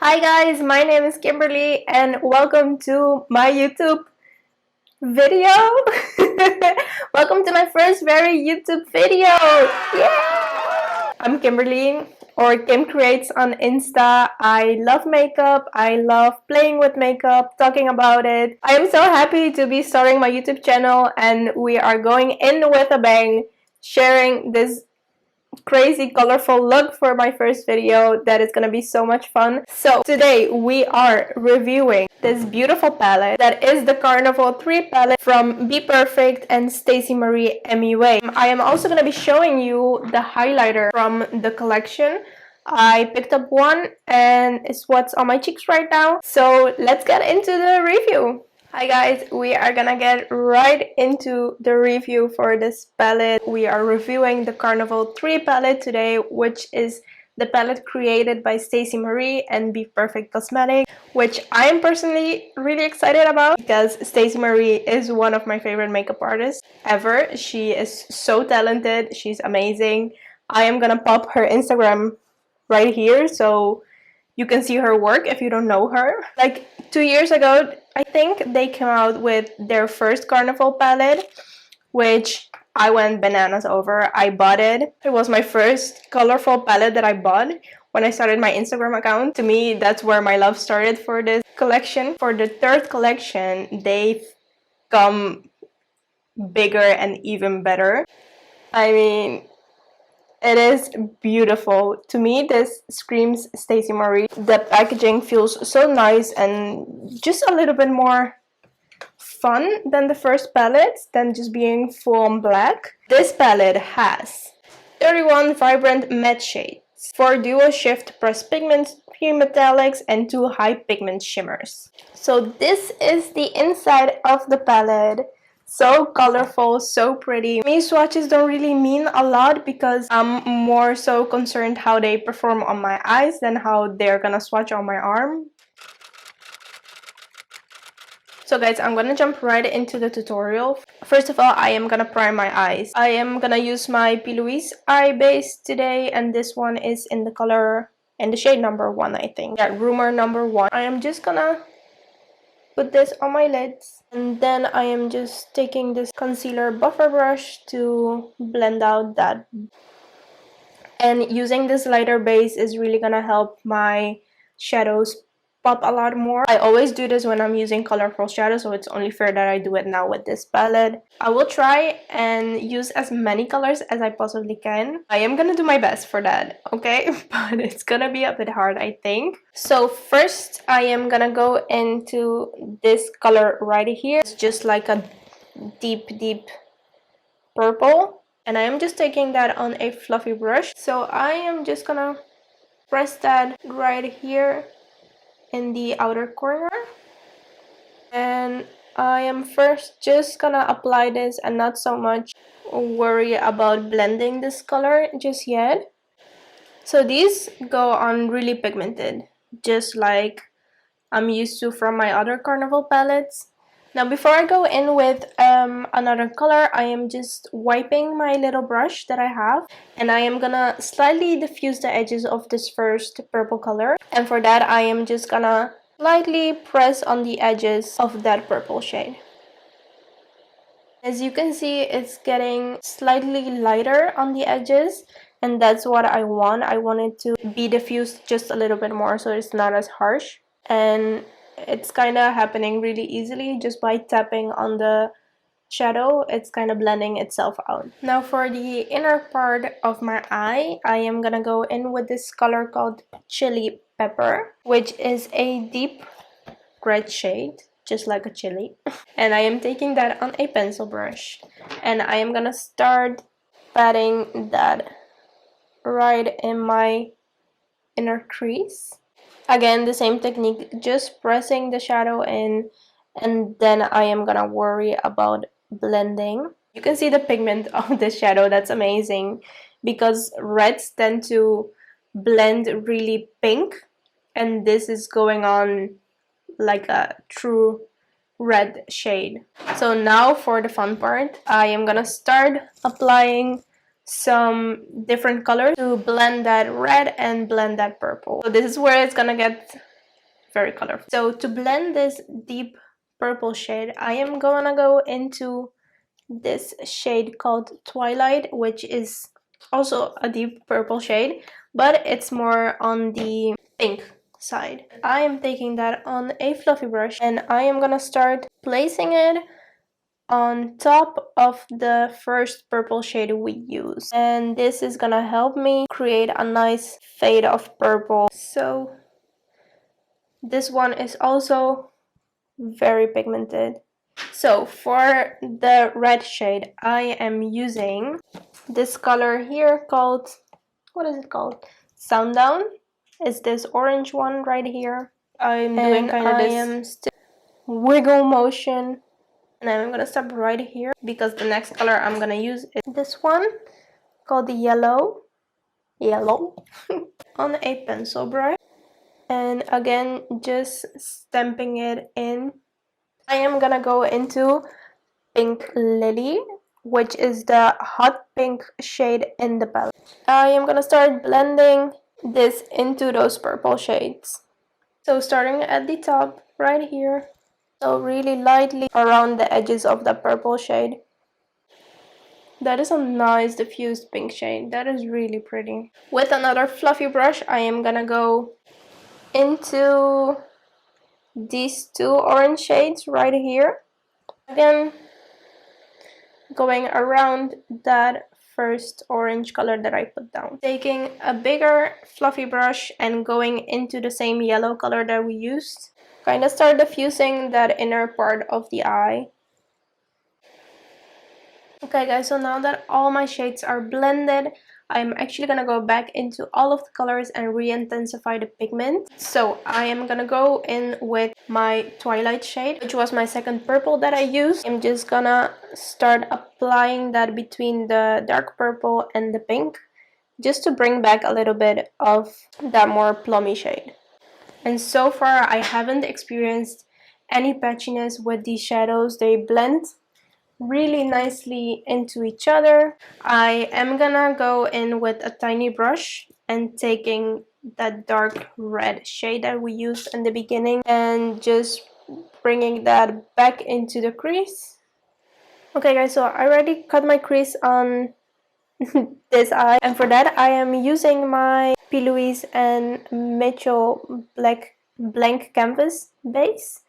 Hi guys, my name is Kimberly and welcome to my YouTube video. Welcome to my first very YouTube video. Yeah! I'm Kimberly or Kim Creates on Insta. I love makeup. I love playing with makeup, talking about it. I am so happy to be starting my YouTube channel and we are going in with a bang, sharing this crazy colorful look for my first video. That is gonna be so much fun. So today we are reviewing this beautiful palette that is the Carnival 3 palette from Bperfect and Staceymarie MUA. I am also gonna be showing you the highlighter from the collection. I picked up one and it's what's on my cheeks right now. So let's get into the review. Hi guys, we are gonna get right into the review for this palette. We are reviewing the Carnival 3 palette today, which is the palette created by Staceymarie and Bperfect Cosmetics, which I am personally really excited about because Staceymarie is one of my favorite makeup artists ever. She is so talented, she's amazing. I am gonna pop her Instagram right here so you can see her work if you don't know her. Like 2 years ago, I think they came out with their first Carnival palette, which I went bananas over. I bought it. It was my first colorful palette that I bought when I started my Instagram account. To me, that's where my love started for this collection. For the third collection, they've come bigger and even better. I mean, it is beautiful. To me, this screams Staceymarie. The packaging feels so nice and just a little bit more fun than the first palette, than just being full on black. This palette has 31 vibrant matte shades, 4 duo shift pressed pigments, 3 metallics, and 2 high pigment shimmers. So this is the inside of the palette. So colorful, so pretty. Me, swatches don't really mean a lot because I'm more so concerned how they perform on my eyes than how they're gonna swatch on my arm. So guys, I'm gonna jump right into the tutorial. First of all, I am gonna prime my eyes. I am gonna use my P.Louise eye base today, and this one is in the color and the shade number 1, I think. Yeah, Rumour number 1. I am just gonna put this on my lids, and then I am just taking this concealer buffer brush to blend out that. And using this lighter base is really gonna help my shadows pop a lot more. I always do this when I'm using colorful shadows, so it's only fair that I do it now with this palette. I will try and use as many colors as I possibly can. I am gonna do my best for that, okay? But it's gonna be a bit hard, I think. So first, I am gonna go into this color right here. It's just like a deep purple. And I am just taking that on a fluffy brush. So I am just gonna press that right here in the outer corner, and I am first just gonna apply this and not so much worry about blending this color just yet. So these go on really pigmented, just like I'm used to from my other Carnival palettes. Now before I go in with another color, I am just wiping my little brush that I have, and I am gonna slightly diffuse the edges of this first purple color, and for that I am just gonna lightly press on the edges of that purple shade. As you can see, it's getting slightly lighter on the edges, and that's what I want. I want it to be diffused just a little bit more so it's not as harsh, and it's kind of happening really easily just by tapping on the shadow. It's kind of blending itself out. Now for the inner part of my eye, I am gonna go in with this color called Chili Pepper, which is a deep red shade, just like a chili. And I am taking that on a pencil brush, and I am gonna start patting that right in my inner crease. Again, the same technique, just pressing the shadow in, and then I am gonna worry about blending. You can see the pigment of the shadow. That's amazing because reds tend to blend really pink, and this is going on like a true red shade. So now for the fun part, I am gonna start applying some different colors to blend that red and blend that purple. So this is where it's gonna get very colorful. So to blend this deep purple shade, I am gonna go into this shade called Twilight, which is also a deep purple shade, but it's more on the pink side. I am taking that on a fluffy brush and I am gonna start placing it on top of the first purple shade we use, and this is gonna help me create a nice fade of purple. So this one is also very pigmented. So for the red shade, I am using this color here called, what is it called? Sundown. It's this orange one right here. I'm doing kind of this wiggle motion, and I'm gonna stop right here because the next color I'm gonna use is this one called the yellow on a pencil brush, and again just stamping it in. I am gonna go into Pink Lily, which is the hot pink shade in the palette. I am gonna start blending this into those purple shades. So starting at the top right here, so really lightly around the edges of the purple shade. That is a nice diffused pink shade. That is really pretty. With another fluffy brush, I am gonna go into these two orange shades right here. Again, going around that first orange color that I put down. Taking a bigger fluffy brush and going into the same yellow color that we used. Kind of start diffusing that inner part of the eye. Okay guys, so now that all my shades are blended, I'm actually gonna go back into all of the colors and re-intensify the pigment. So I am gonna go in with my Twilight shade, which was my second purple that I used. I'm just gonna start applying that between the dark purple and the pink, just to bring back a little bit of that more plummy shade. And so far I haven't experienced any patchiness with these shadows. They blend really nicely into each other. I am gonna go in with a tiny brush and taking that dark red shade that we used in the beginning and just bringing that back into the crease. Okay guys, so I already cut my crease on this eye, and for that I am using my P.Louise and Mitchell blank canvas base.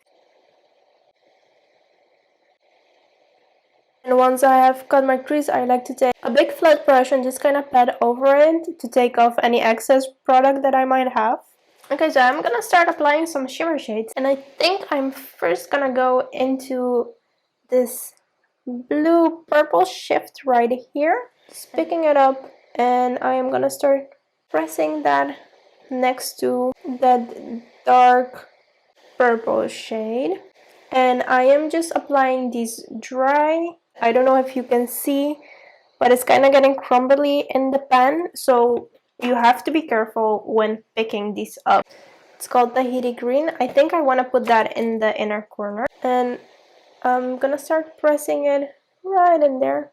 And once I have cut my crease, I like to take a big flat brush and just kind of pat over it to take off any excess product that I might have. Okay, so I'm gonna start applying some shimmer shades, and I think I'm first gonna go into this blue purple shift right here, just picking it up, and I am gonna start pressing that next to that dark purple shade. And I am just applying these dry. I don't know if you can see, but it's kind of getting crumbly in the pan, so you have to be careful when picking these up. It's called Tahiti green. I think I want to put that in the inner corner, and I'm gonna start pressing it right in there.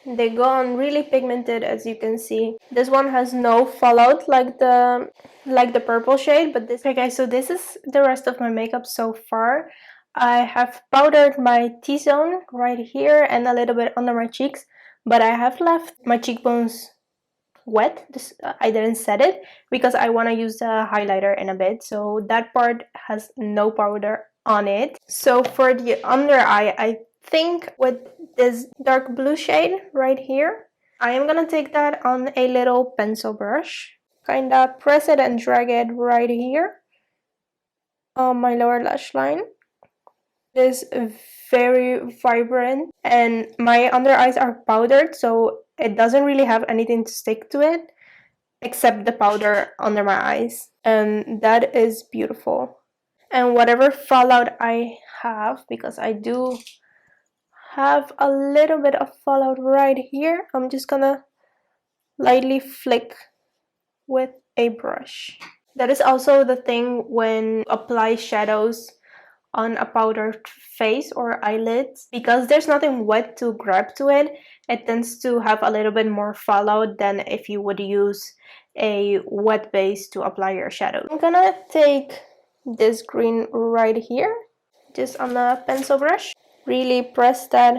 They go on really pigmented, as you can see. This one has no fallout like the purple shade, but this. Okay guys, so this is the rest of my makeup so far. I have powdered my T-zone right here and a little bit under my cheeks, but I have left my cheekbones wet. I didn't set it because I want to use the highlighter in a bit, so that part has no powder on it. So for the under eye, I think with this dark blue shade right here, I am gonna take that on a little pencil brush, kind of press it and drag it right here on my lower lash line. It is very vibrant, and my under eyes are powdered, so it doesn't really have anything to stick to it except the powder under my eyes, and that is beautiful. And whatever fallout I have, because I do have a little bit of fallout right here, I'm just gonna lightly flick with a brush. That is also the thing when you apply shadows on a powdered face or eyelids, because there's nothing wet to grab to it. It tends to have a little bit more fallout than if you would use a wet base to apply your shadow. I'm gonna take this green right here, just on the pencil brush. Really press that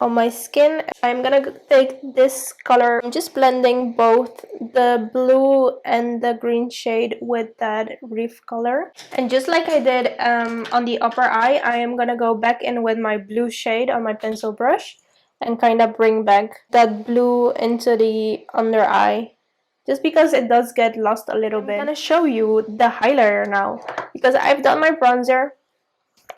on my skin. I'm gonna take this color. I'm just blending both the blue and the green shade with that reef color. And just like I did on the upper eye, I am gonna go back in with my blue shade on my pencil brush and kind of bring back that blue into the under eye, just because it does get lost a little bit. I'm gonna show you the highlighter now, because I've done my bronzer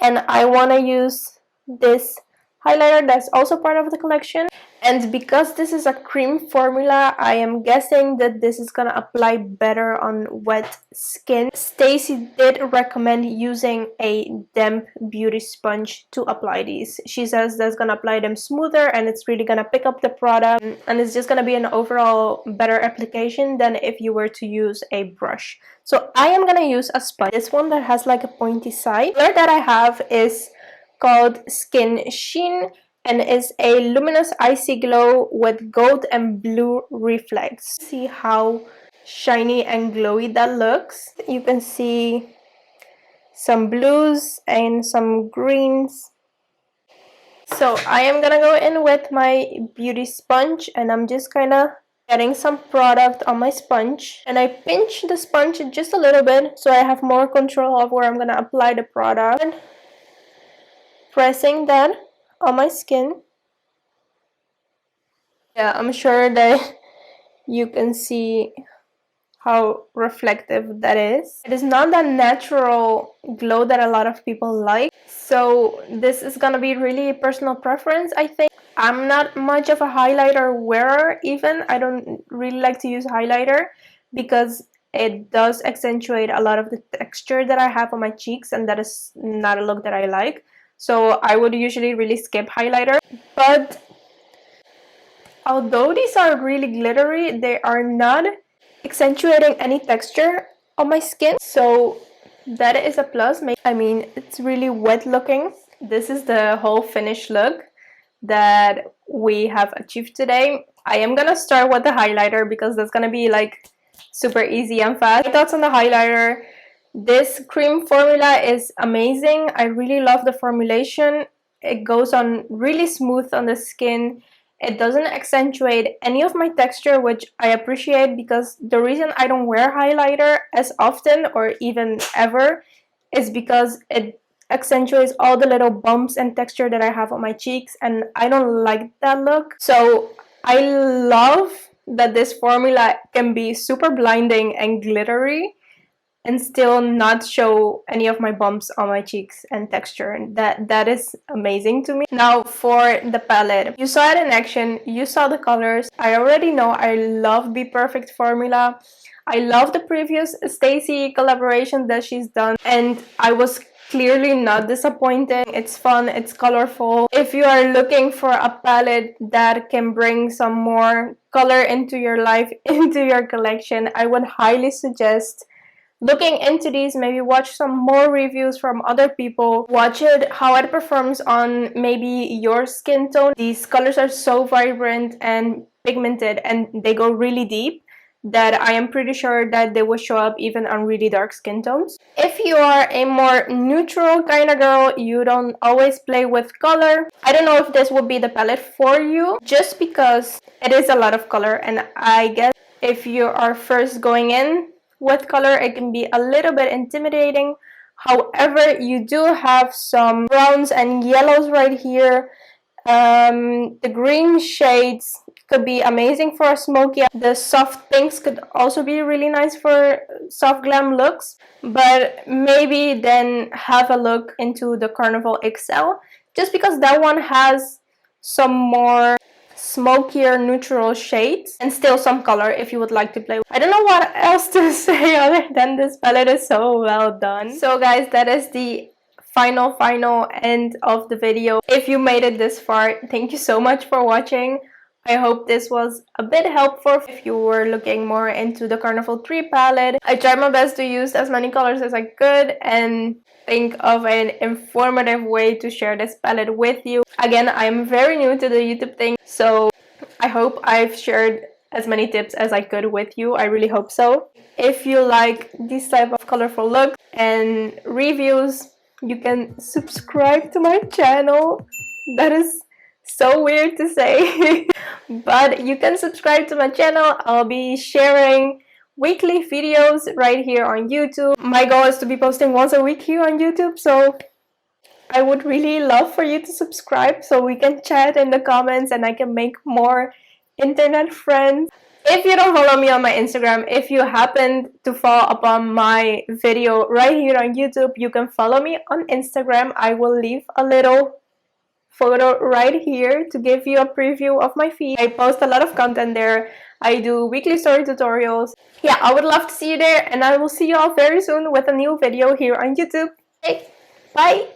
and I want to use this highlighter that's also part of the collection. And because this is a cream formula, I am guessing that this is gonna apply better on wet skin. Stacey did recommend using a damp beauty sponge to apply these. She says that's gonna apply them smoother and it's really gonna pick up the product, and it's just gonna be an overall better application than if you were to use a brush. So I am gonna use a sponge, this one that has like a pointy side. The color that I have is called Skin Sheen and is a luminous icy glow with gold and blue reflex. See how shiny and glowy that looks. You can see some blues and some greens. So I am gonna go in with my beauty sponge and I'm just kind of getting some product on my sponge, and I pinch the sponge just a little bit so I have more control of where I'm gonna apply the product. And pressing that on my skin. Yeah, I'm sure that you can see how reflective that is. It is not that natural glow that a lot of people like, so this is gonna be really personal preference, I think. I'm not much of a highlighter wearer even. I don't really like to use highlighter because it does accentuate a lot of the texture that I have on my cheeks, and that is not a look that I like. So I would usually really skip highlighter. But although these are really glittery, they are not accentuating any texture on my skin, so that is a plus. I mean, it's really wet looking. This is the whole finished look that we have achieved today. I am gonna start with the highlighter because that's gonna be like super easy and fast. My thoughts on the highlighter: this cream formula is amazing. I really love the formulation. It goes on really smooth on the skin. It doesn't accentuate any of my texture, which I appreciate, because the reason I don't wear highlighter as often or even ever is because it accentuates all the little bumps and texture that I have on my cheeks, and I don't like that look. So I love that this formula can be super blinding and glittery and still not show any of my bumps on my cheeks and texture, and that is amazing to me. Now for the palette, you saw it in action, you saw the colors. I already know I love Bperfect formula. I love the previous Stacey collaboration that she's done, and I was clearly not disappointed. It's fun, it's colorful. If you are looking for a palette that can bring some more color into your life, into your collection, I would highly suggest looking into these. Maybe watch some more reviews from other people, watch it how it performs on maybe your skin tone. These colors are so vibrant and pigmented, and they go really deep, that I am pretty sure that they will show up even on really dark skin tones. If you are a more neutral kind of girl, you don't always play with color, I don't know if this would be the palette for you, just because it is a lot of color, and I guess if you are first going in with color, it can be a little bit intimidating. However, you do have some browns and yellows right here. The green shades could be amazing for a smoky. The soft pinks could also be really nice for soft glam looks, but maybe then have a look into the Carnival XL, just because that one has some more smokier neutral shades and still some color if you would like to play. I don't know what else to say other than this palette is so well done. So guys, that is the final end of the video. If you made it this far, thank you so much for watching. I hope this was a bit helpful if you were looking more into the Carnival 3 palette. I tried my best to use as many colors as I could and think of an informative way to share this palette with you. Again, I'm very new to the YouTube thing, so I hope I've shared as many tips as I could with you. I really hope so. If you like this type of colorful look and reviews, you can subscribe to my channel. That is so weird to say. But you can subscribe to my channel. I'll be sharing weekly videos right here on YouTube. My goal is to be posting once a week here on YouTube, so I would really love for you to subscribe so we can chat in the comments and I can make more internet friends. If you don't follow me on my Instagram, if you happen to fall upon my video right here on YouTube, you can follow me on Instagram. I will leave a little photo right here to give you a preview of my feed. I post a lot of content there. I do weekly story tutorials. Yeah, I would love to see you there, and I will see you all very soon with a new video here on YouTube. Okay, bye!